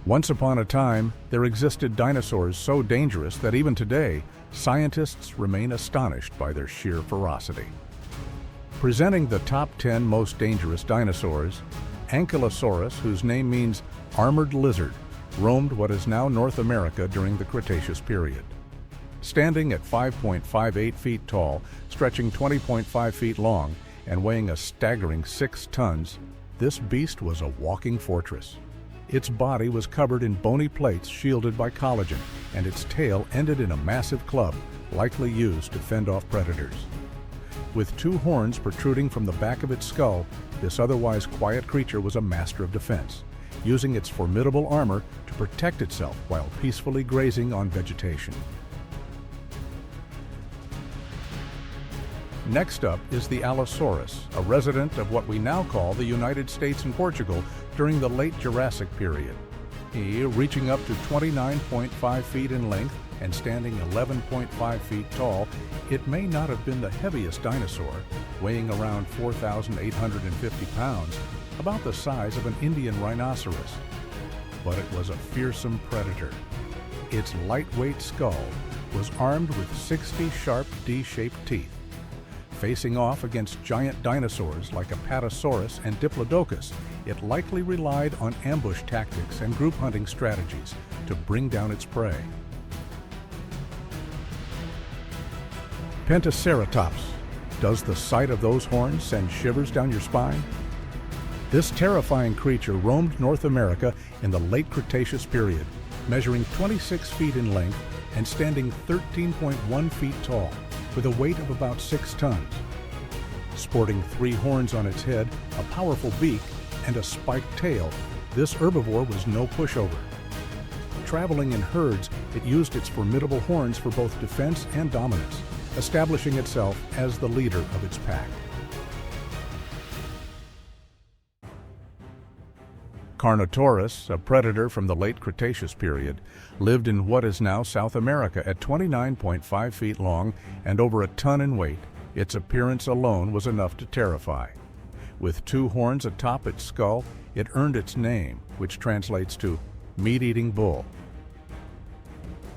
Once upon a time, there existed dinosaurs so dangerous that even today, scientists remain astonished by their sheer ferocity. Presenting the top 10 most dangerous dinosaurs, Ankylosaurus, whose name means armored lizard, roamed what is now North America during the Cretaceous period. Standing at 5.58 feet tall, stretching 20.5 feet long, and weighing a staggering 6 tons, this beast was a walking fortress. Its body was covered in bony plates shielded by collagen, and its tail ended in a massive club, likely used to fend off predators. With 2 horns protruding from the back of its skull, this otherwise quiet creature was a master of defense, using its formidable armor to protect itself while peacefully grazing on vegetation. Next up is the Allosaurus, a resident of what we now call the United States and Portugal during the late Jurassic period. He, reaching up to 29.5 feet in length and standing 11.5 feet tall, it may not have been the heaviest dinosaur, weighing around 4,850 pounds, about the size of an Indian rhinoceros. But it was a fearsome predator. Its lightweight skull was armed with 60 sharp D-shaped teeth. Facing off against giant dinosaurs like Apatosaurus and Diplodocus, it likely relied on ambush tactics and group hunting strategies to bring down its prey. Pentaceratops. Does the sight of those horns send shivers down your spine? This terrifying creature roamed North America in the late Cretaceous period, measuring 26 feet in length and standing 13.1 feet tall, with a weight of about 6 tons. Sporting 3 horns on its head, a powerful beak, and a spiked tail, this herbivore was no pushover. Traveling in herds, it used its formidable horns for both defense and dominance, establishing itself as the leader of its pack. Carnotaurus, a predator from the late Cretaceous period, lived in what is now South America at 29.5 feet long and over a ton in weight. Its appearance alone was enough to terrify. With 2 horns atop its skull, it earned its name, which translates to meat-eating bull.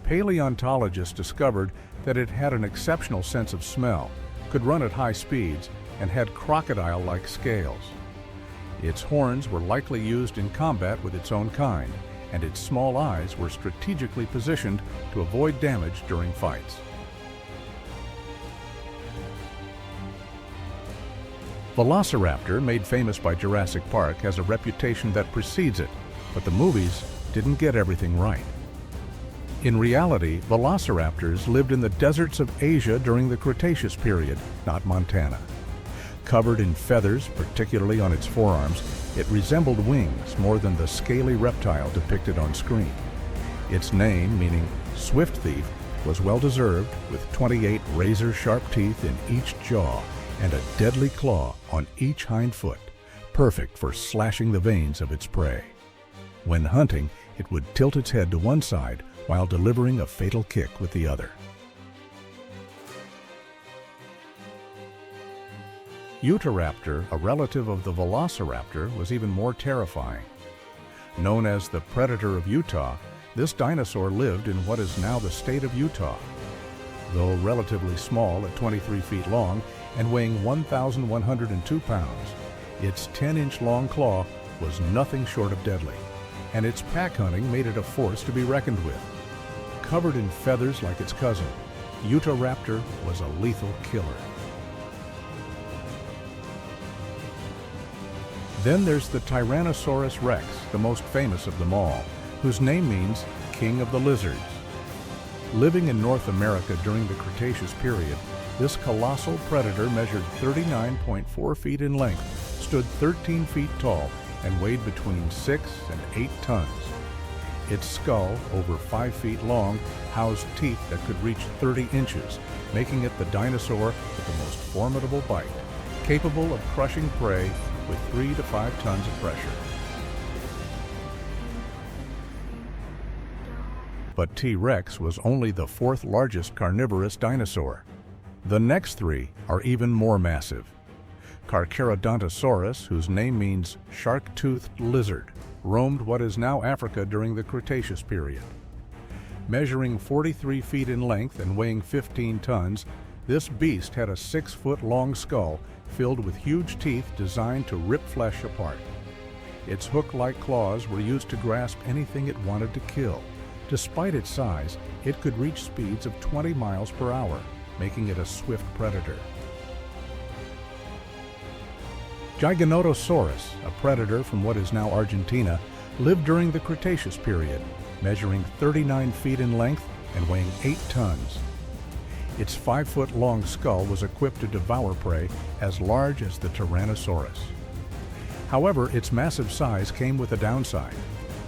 Paleontologists discovered that it had an exceptional sense of smell, could run at high speeds, and had crocodile-like scales. Its horns were likely used in combat with its own kind, and its small eyes were strategically positioned to avoid damage during fights. Velociraptor, made famous by Jurassic Park, has a reputation that precedes it, but the movies didn't get everything right. In reality, velociraptors lived in the deserts of Asia during the Cretaceous period, not Montana. Covered in feathers, particularly on its forearms, it resembled wings more than the scaly reptile depicted on screen. Its name, meaning swift thief, was well-deserved, with 28 razor-sharp teeth in each jaw and a deadly claw on each hind foot, perfect for slashing the veins of its prey. When hunting, it would tilt its head to one side while delivering a fatal kick with the other. Utahraptor, a relative of the Velociraptor, was even more terrifying. Known as the predator of Utah, this dinosaur lived in what is now the state of Utah. Though relatively small at 23 feet long and weighing 1,102 pounds, its 10-inch long claw was nothing short of deadly, and its pack hunting made it a force to be reckoned with. Covered in feathers like its cousin, Utahraptor was a lethal killer. Then there's the Tyrannosaurus rex, the most famous of them all, whose name means king of the lizards. Living in North America during the Cretaceous period, this colossal predator measured 39.4 feet in length, stood 13 feet tall, and weighed between 6 and 8 tons. Its skull, over 5 feet long, housed teeth that could reach 30 inches, making it the dinosaur with the most formidable bite, capable of crushing prey with 3 to 5 tons of pressure. But T-Rex was only the 4th largest carnivorous dinosaur. The next 3 are even more massive. Carnotaurus, whose name means shark-toothed lizard, roamed what is now Africa during the Cretaceous period. Measuring 43 feet in length and weighing 15 tons, this beast had a 6-foot-long skull filled with huge teeth designed to rip flesh apart. Its hook-like claws were used to grasp anything it wanted to kill. Despite its size, it could reach speeds of 20 miles per hour, making it a swift predator. Giganotosaurus, a predator from what is now Argentina, lived during the Cretaceous period, measuring 39 feet in length and weighing 8 tons. Its 5-foot-long skull was equipped to devour prey as large as the Tyrannosaurus. However, its massive size came with a downside.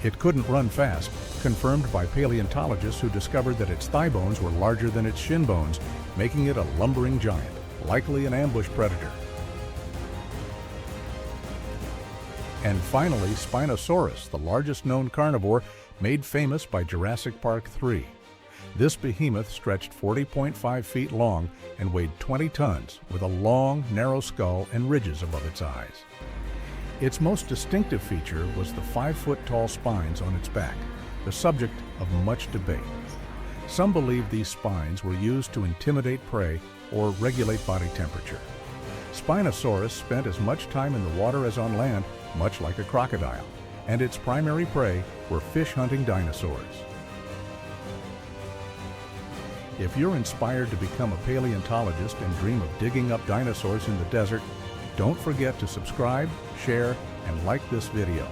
It couldn't run fast, confirmed by paleontologists who discovered that its thigh bones were larger than its shin bones, making it a lumbering giant, likely an ambush predator. And finally, Spinosaurus, the largest known carnivore, made famous by Jurassic Park 3. This behemoth stretched 40.5 feet long and weighed 20 tons, with a long, narrow skull and ridges above its eyes. Its most distinctive feature was the 5-foot-tall spines on its back, the subject of much debate. Some believe these spines were used to intimidate prey or regulate body temperature. Spinosaurus spent as much time in the water as on land, much like a crocodile, and its primary prey were fish-hunting dinosaurs. If you're inspired to become a paleontologist and dream of digging up dinosaurs in the desert, don't forget to subscribe, share, and like this video.